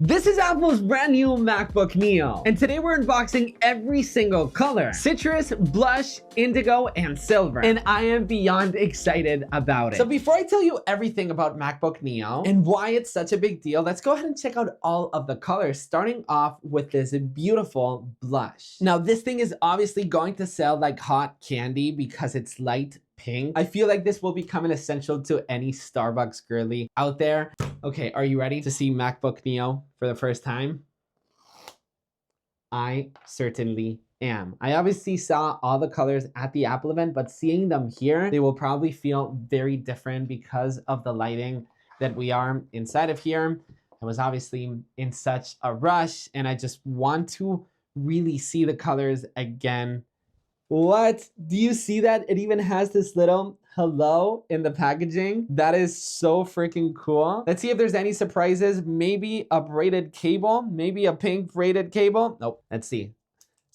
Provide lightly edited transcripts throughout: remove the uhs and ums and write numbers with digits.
This is Apple's brand new MacBook Neo, and today we're unboxing every single color: citrus, blush, indigo, and silver. And I am beyond excited about it. So before I tell you everything about MacBook Neo and why it's such a big deal, let's go ahead and check out all of the colors, starting off with this beautiful blush. Now, this thing is obviously going to sell like hot candy because it's light pink. I feel like this will become an essential to any Starbucks girly out there. Okay, are you ready to see MacBook Neo for the first time? I certainly am. I obviously saw all the colors at the Apple event, but seeing them here, they will probably feel very different because of the lighting that we are inside of here. I was obviously in such a rush and I just want to really see the colors again. What? Do you see that? It even has this little hello in the packaging. That is so freaking cool. Let's see if there's any surprises. Maybe a braided cable, maybe a pink braided cable. Nope, let's see.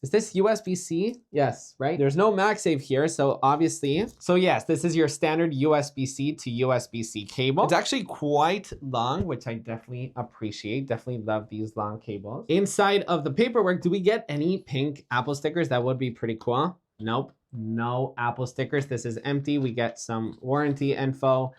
Is this USB-C? Yes, right? There's no MagSafe here, so obviously. So yes, this is your standard USB-C to USB-C cable. It's actually quite long, which I definitely appreciate. Definitely love these long cables. Inside of the paperwork, do we get any pink Apple stickers? That would be pretty cool. Nope, no Apple stickers. This is empty. We get some warranty info.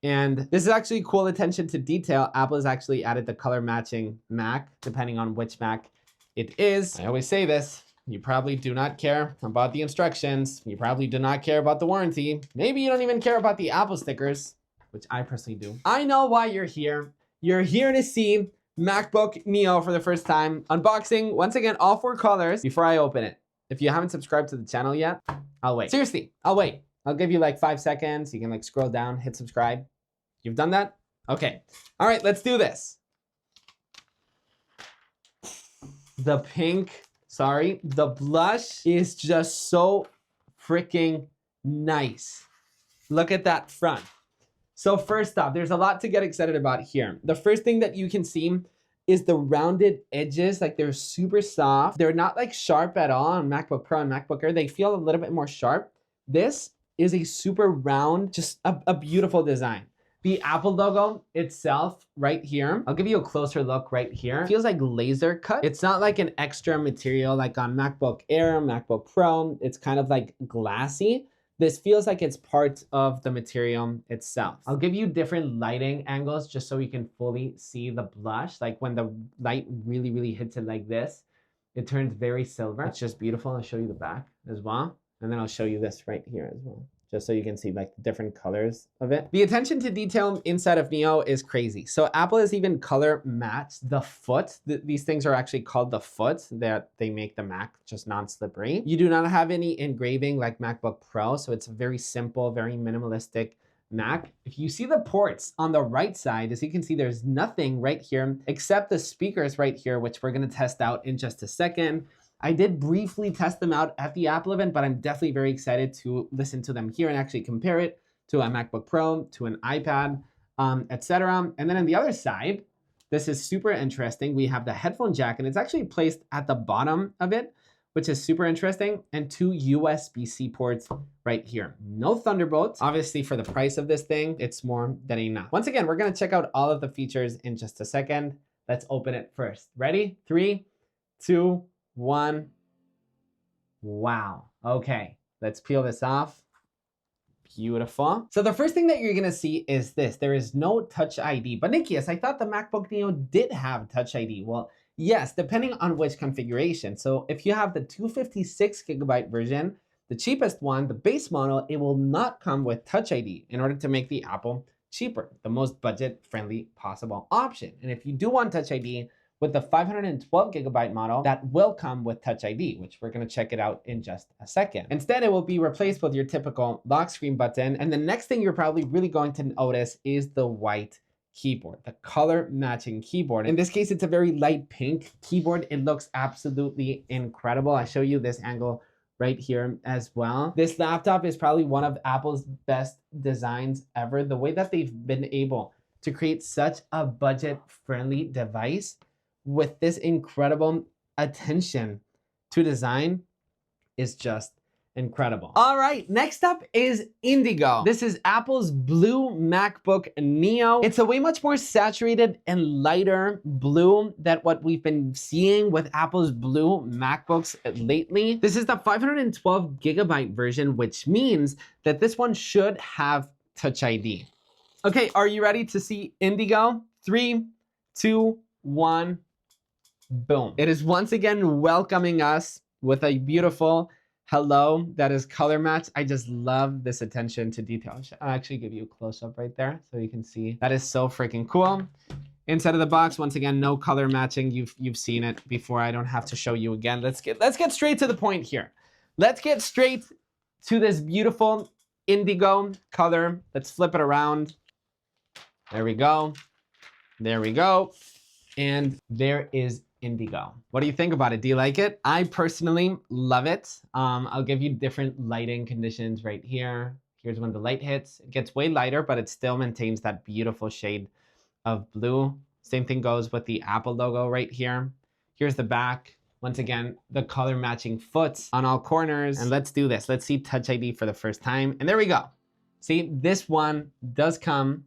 And this is actually cool attention to detail. Apple has actually added the color matching Mac, depending on which Mac it is. I always say this. You probably do not care about the instructions. You probably do not care about the warranty. Maybe you don't even care about the Apple stickers, which I personally do. I know why you're here. You're here to see MacBook Neo for the first time. Unboxing, once again, all four colors before I open it. If you haven't subscribed to the channel yet, I'll wait. Seriously, I'll wait. I'll give you like 5 seconds. You can like scroll down, hit subscribe. You've done that? Okay. All right, let's do this. The pink, the blush is just so freaking nice. Look at that front. So first off, there's a lot to get excited about here. The first thing that you can see is the rounded edges. Like they're super soft. They're not like sharp at all on MacBook Pro and MacBook Air. They feel a little bit more sharp. This is a super round, just a beautiful design. The Apple logo itself right here, I'll give you a closer look right here. It feels like laser cut. It's not like an extra material like on MacBook Air, MacBook Pro. It's kind of like glassy. This feels like it's part of the material itself. I'll give you different lighting angles just so you can fully see the blush. Like when the light really hits it like this, it turns very silver. It's just beautiful. I'll show you the back as well. And then I'll show you this right here as well, just so you can see like the different colors of it. The attention to detail inside of Neo is crazy. So Apple has even color matched the foot. These things are actually called the foot, that they make the Mac just non-slippery. You do not have any engraving like MacBook Pro, so it's a very simple, very minimalistic Mac. If you see the ports on the right side, as you can see, there's nothing right here except the speakers right here, which we're gonna test out in just a second. I did briefly test them out at the Apple event, but I'm definitely very excited to listen to them here and actually compare it to a MacBook Pro, to an iPad, etc. And then on the other side, this is super interesting. We have the headphone jack, and it's actually placed at the bottom of it, which is super interesting, and 2 USB-C ports right here. No Thunderbolts. Obviously, for the price of this thing, it's more than enough. Once again, we're gonna check out all of the features in just a second. Let's open it first. Ready? 3, 2, 1. Wow. Okay, let's peel this off. Beautiful. So the first thing that you're gonna see is this. There is no Touch ID. But Nikias, I thought the MacBook Neo did have Touch ID. Well, yes, depending on which configuration. So if you have the 256GB version, the cheapest one, the base model, it will not come with Touch ID in order to make the Apple cheaper, the most budget-friendly possible option. And if you do want Touch ID, with the 512GB model, that will come with Touch ID, which we're gonna check it out in just a second. Instead, it will be replaced with your typical lock screen button. And the next thing you're probably really going to notice is the white keyboard, the color matching keyboard. In this case, it's a very light pink keyboard. It looks absolutely incredible. I show you this angle right here as well. This laptop is probably one of Apple's best designs ever. The way that they've been able to create such a budget-friendly device with this incredible attention to design is just incredible. All right, next up is Indigo. This is Apple's blue MacBook Neo. It's a way much more saturated and lighter blue than what we've been seeing with Apple's blue MacBooks lately. This is the 512 gigabyte version, which means that this one should have Touch ID. Okay, are you ready to see Indigo? 3, 2, 1, boom. It is once again welcoming us with a beautiful hello that is color matched. I just love this attention to detail. I'll actually give you a close-up right there so you can see. That is so freaking cool. Inside of the box, once again, no color matching. You've seen it before. I don't have to show you again. Let's get straight to the point here. Let's get straight to this beautiful indigo color. Let's flip it around. There we go. There we go. And there is Indigo. What do you think about it? Do you like it? I personally love it. I'll give you different lighting conditions right here. Here's when the light hits. It gets way lighter, but it still maintains that beautiful shade of blue. Same thing goes with the Apple logo right here. Here's the back. Once again, the color matching foot on all corners. And let's do this. Let's see Touch ID for the first time. And there we go. See, this one does come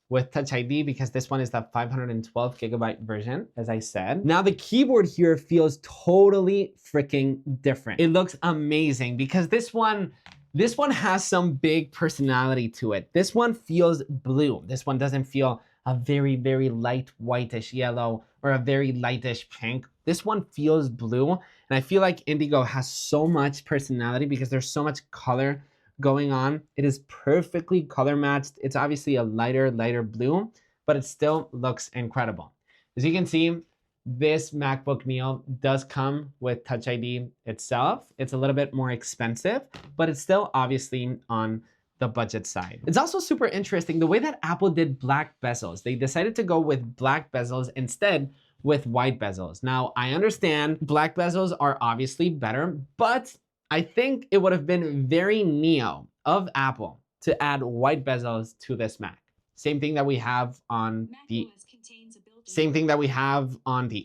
with Touch ID because this one is the 512 gigabyte version, as I said. Now the keyboard here feels totally freaking different. It looks amazing because this one has some big personality to it. This one feels blue. This one doesn't feel a very, very light whitish yellow or a very lightish pink. This one feels blue. And I feel like Indigo has so much personality because there's so much color going on. It is perfectly color matched. It's obviously a lighter blue, but it still looks incredible. As you can see, this MacBook Neo does come with Touch ID itself. It's a little bit more expensive, but it's still obviously on the budget side. It's also super interesting the way that Apple did black bezels. They decided to go with black bezels instead with white bezels. Now, I understand black bezels are obviously better, but I think it would have been very Neo of Apple to add white bezels to this Mac. Same thing that we have on the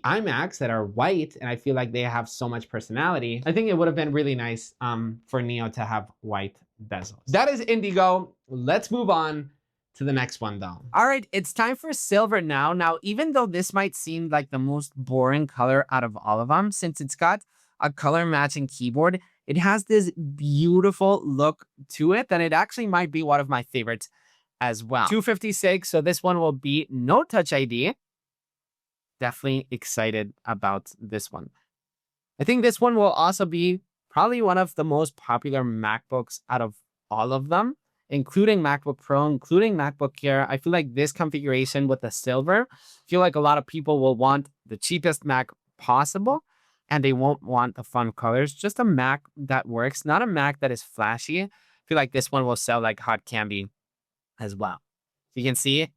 iMacs that are white, and I feel like they have so much personality. I think it would have been really nice for Neo to have white bezels. That is Indigo. Let's move on to the next one though. All right, it's time for silver now. Now, even though this might seem like the most boring color out of all of them, since it's got a color matching keyboard, it has this beautiful look to it that it actually might be one of my favorites as well. 256, so this one will be no Touch ID. Definitely excited about this one. I think this one will also be probably one of the most popular MacBooks out of all of them, including MacBook Pro, including MacBook Air. I feel like this configuration with the silver, I feel like a lot of people will want the cheapest Mac possible, and they won't want the fun colors. Just a Mac that works, not a Mac that is flashy. I feel like this one will sell like hot candy as well. You can see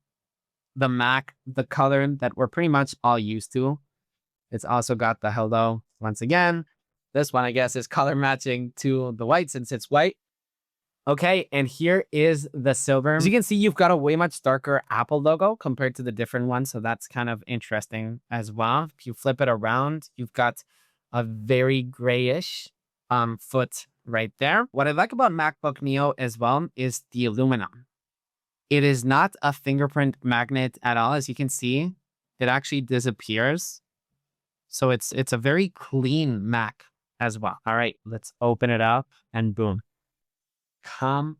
the Mac, the color that we're pretty much all used to. It's also got the hello once again. This one, I guess, is color matching to the white since it's white. Okay, and here is the silver. As you can see, you've got a way much darker Apple logo compared to the different ones. So that's kind of interesting as well. If you flip it around, you've got a very grayish foot right there. What I like about MacBook Neo as well is the aluminum. It is not a fingerprint magnet at all. As you can see, it actually disappears. So it's a very clean Mac as well. All right, let's open it up and boom. Come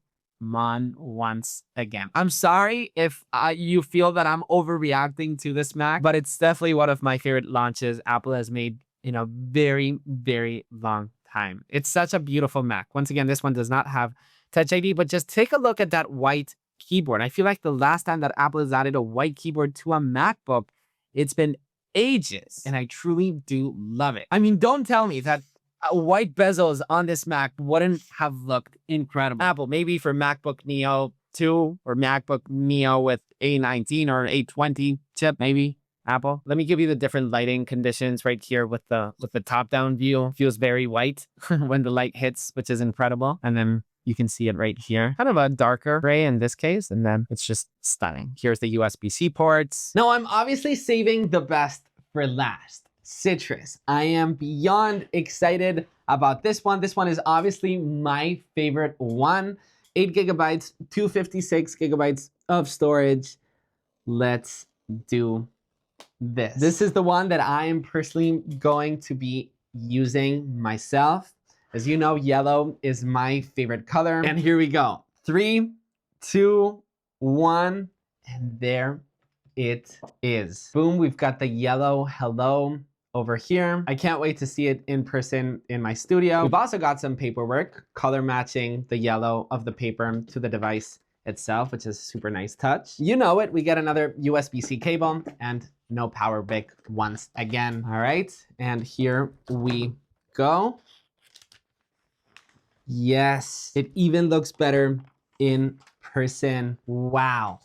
on once again. I'm sorry if you feel that I'm overreacting to this Mac, but it's definitely one of my favorite launches Apple has made in a very, very long time. It's such a beautiful Mac. Once again, this one does not have Touch ID, but just take a look at that white keyboard. I feel like the last time that Apple has added a white keyboard to a MacBook, it's been ages, and I truly do love it. I mean, don't tell me that white bezels on this Mac wouldn't have looked incredible. Apple, maybe for MacBook Neo 2 or MacBook Neo with A19 or A20 chip, maybe. Apple. Let me give you the different lighting conditions right here with the top-down view. Feels very white when the light hits, which is incredible. And then you can see it right here. Kind of a darker gray in this case, and then it's just stunning. Here's the USB-C ports. Now, I'm obviously saving the best for last. Citrus. I am beyond excited about this one. This one is obviously my favorite one. 8 gigabytes, 256 gigabytes of storage. Let's do this. This is the one that I am personally going to be using myself. As you know, yellow is my favorite color. And here we go. 3, 2, 1, and there it is. Boom, we've got the yellow hello over here. I can't wait to see it in person in my studio. We've also got some paperwork, color matching the yellow of the paper to the device itself, which is a super nice touch. You know it, we get another USB-C cable and no power brick once again. All right, and here we go. Yes, it even looks better in person. Wow.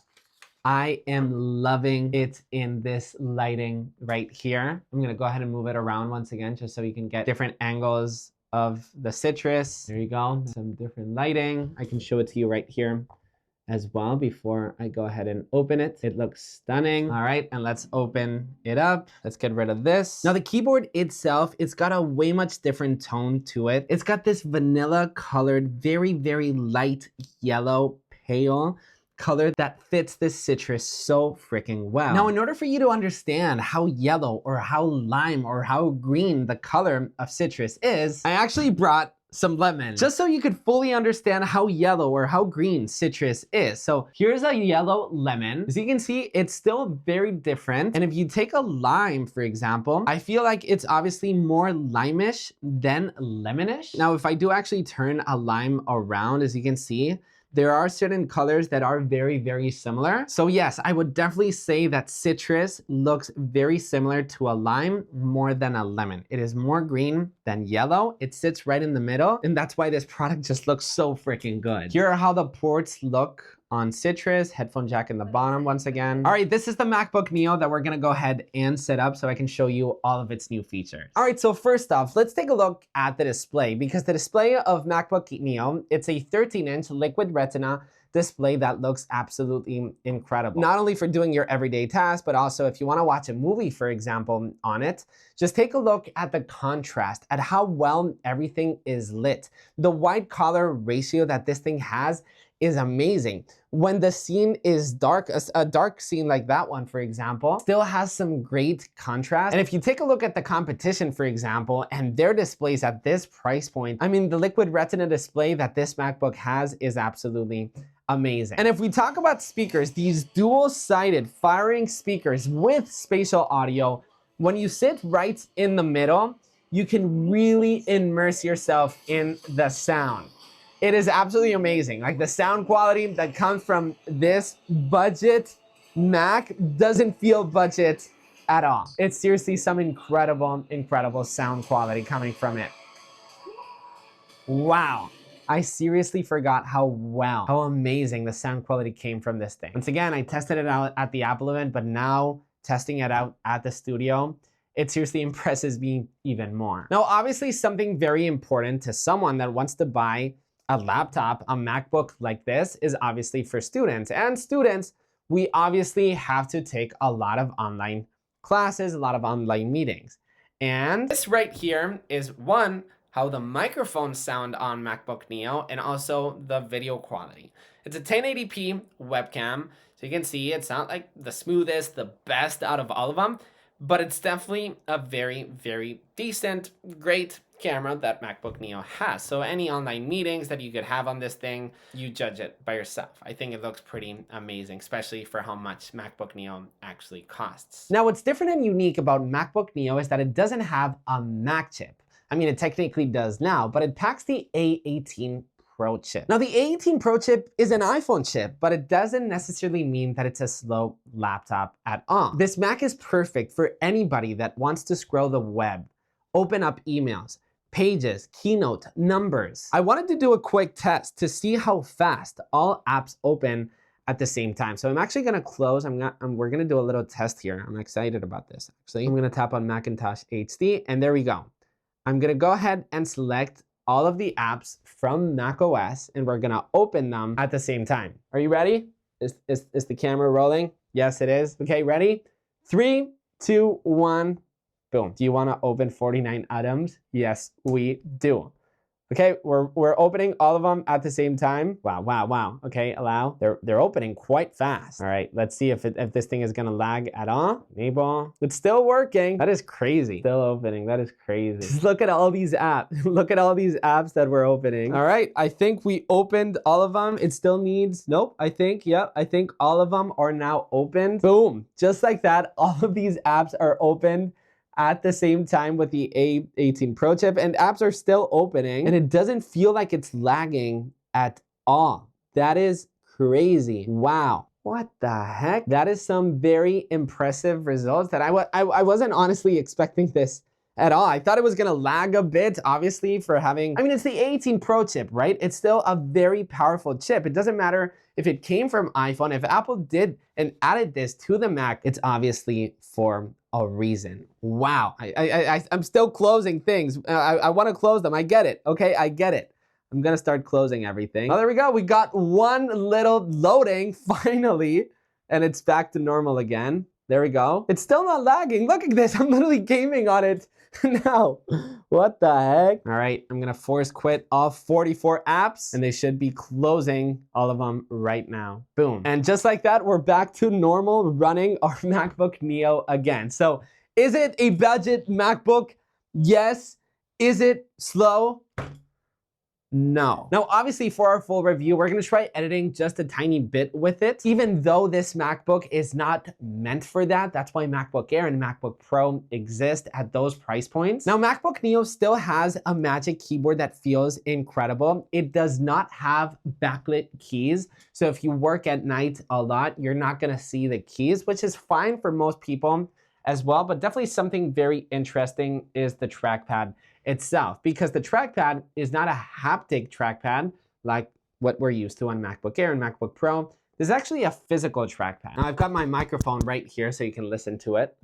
I am loving it in this lighting right here. I'm gonna go ahead and move it around once again, just so you can get different angles of the citrus. There you go, some different lighting. I can show it to you right here as well before I go ahead and open it. It looks stunning. All right, and let's open it up. Let's get rid of this. Now the keyboard itself, it's got a way much different tone to it. It's got this vanilla colored, very, very light yellow, pale color that fits this citrus so freaking well. Now, in order for you to understand how yellow or how lime or how green the color of citrus is, I actually brought some lemon, just so you could fully understand how yellow or how green citrus is. So here's a yellow lemon. As you can see, it's still very different. And if you take a lime, for example, I feel like it's obviously more limeish than lemonish. Now, if I do actually turn a lime around, as you can see, there are certain colors that are very, very similar. So yes, I would definitely say that citrus looks very similar to a lime more than a lemon. It is more green than yellow. It sits right in the middle, and that's why this product just looks so freaking good. Here are how the ports look on citrus, headphone jack in the bottom once again. All right, this is the MacBook Neo that we're gonna go ahead and set up so I can show you all of its new features. All right, so first off, let's take a look at the display, because the display of MacBook Neo, it's a 13-inch Liquid Retina display that looks absolutely incredible. Not only for doing your everyday tasks, but also if you wanna watch a movie, for example, on it, just take a look at the contrast, at how well everything is lit. The white color ratio that this thing has is amazing. When the scene is dark, a dark scene like that one, for example, still has some great contrast. And if you take a look at the competition, for example, and their displays at this price point, I mean, the Liquid Retina display that this MacBook has is absolutely amazing. And if we talk about speakers, these dual-sided firing speakers with spatial audio, when you sit right in the middle, you can really immerse yourself in the sound. It is absolutely amazing. Like, the sound quality that comes from this budget Mac doesn't feel budget at all. It's seriously some incredible, incredible sound quality coming from it. Wow. I seriously forgot how amazing the sound quality came from this thing. Once again, I tested it out at the Apple event, but now testing it out at the studio, it seriously impresses me even more. Now, obviously, something very important to someone that wants to buy a laptop, a MacBook like this, is obviously for students. And students, we obviously have to take a lot of online classes, a lot of online meetings. And this right here is one, how the microphones sound on MacBook Neo, and also the video quality. It's a 1080p webcam, so you can see it's not like the smoothest, the best out of all of them, but it's definitely a very, very decent, great camera that MacBook Neo has. So any online meetings that you could have on this thing, you judge it by yourself. I think it looks pretty amazing, especially for how much MacBook Neo actually costs. Now, what's different and unique about MacBook Neo is that it doesn't have a Mac chip. I mean, it technically does now, but it packs the A18 Pro chip. Now, the A18 Pro chip is an iPhone chip, but it doesn't necessarily mean that it's a slow laptop at all. This Mac is perfect for anybody that wants to scroll the web, open up emails, pages, Keynote, numbers. I wanted to do a quick test to see how fast all apps open at the same time. So I'm actually gonna close, we're gonna do a little test here. I'm excited about this, actually. I'm gonna tap on Macintosh HD, and there we go. I'm gonna go ahead and select all of the apps from macOS, and we're gonna open them at the same time. Are you ready? Is the camera rolling? Yes, it is. Okay, ready? 3, 2, 1. Boom. Do you want to open 49 items? Yes, we do. Okay, we're opening all of them at the same time. Wow, wow, wow. Okay, allow. They're opening quite fast. All right, let's see if this thing is gonna lag at all. Enable. It's still working. That is crazy. Still opening. That is crazy. Just look at all these apps. Look at all these apps that we're opening. All right, I think we opened all of them. It still needs. Nope. I think all of them are now opened. Boom. Just like that, all of these apps are opened at the same time with the A18 Pro Chip, and apps are still opening, and it doesn't feel like it's lagging at all. That is crazy. Wow. What the heck? That is some very impressive results that I wasn't honestly expecting this at all. I thought it was gonna lag a bit, obviously, for having, I mean, it's the A18 Pro chip, right? It's still a very powerful chip. It doesn't matter if it came from iPhone. If Apple did and added this to the Mac, it's obviously for a reason. Wow. I'm still closing things. I wanna close them. I get it, okay? I get it. I'm gonna start closing everything. Oh, there we go. We got one little loading, finally, and it's back to normal again. There we go. It's still not lagging. Look at this. I'm literally gaming on it now. What the heck? All right, I'm gonna force quit all 44 apps, and they should be closing all of them right now. Boom. And just like that, we're back to normal running our MacBook Neo again. So is it a budget MacBook? Yes. Is it slow? No. Now, obviously, for our full review, we're gonna try editing just a tiny bit with it, even though this MacBook is not meant for that. That's why MacBook Air and MacBook Pro exist at those price points. Now, MacBook Neo still has a Magic Keyboard that feels incredible. It does not have backlit keys. So if you work at night a lot, you're not gonna see the keys, which is fine for most people as well. But definitely something very interesting is the trackpad itself, because the trackpad is not a haptic trackpad like what we're used to on MacBook Air and MacBook Pro. There's actually a physical trackpad. Now I've got my microphone right here so you can listen to it.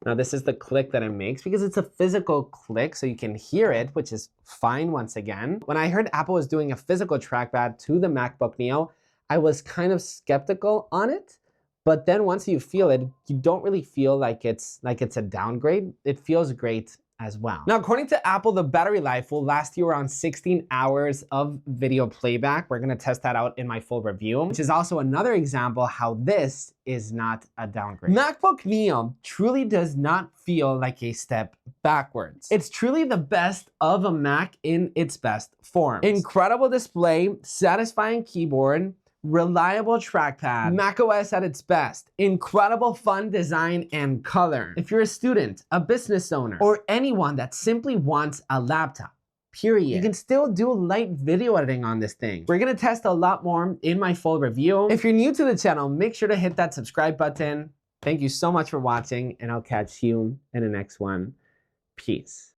Now this is the click that it makes because it's a physical click so you can hear it, which is fine once again. When I heard Apple was doing a physical trackpad to the MacBook Neo, I was kind of skeptical on it. But then once you feel it, you don't really feel like it's a downgrade. It feels great as well. Now, according to Apple, the battery life will last you around 16 hours of video playback. We're gonna test that out in my full review, which is also another example how this is not a downgrade. MacBook Neo truly does not feel like a step backwards. It's truly the best of a Mac in its best form. Incredible display, satisfying keyboard, reliable trackpad, macOS at its best, incredible fun design and color. If you're a student, a business owner, or anyone that simply wants a laptop, period, you can still do light video editing on this thing. We're gonna test a lot more in my full review. If you're new to the channel, make sure to hit that subscribe button. Thank you so much for watching, and I'll catch you in the next one. Peace.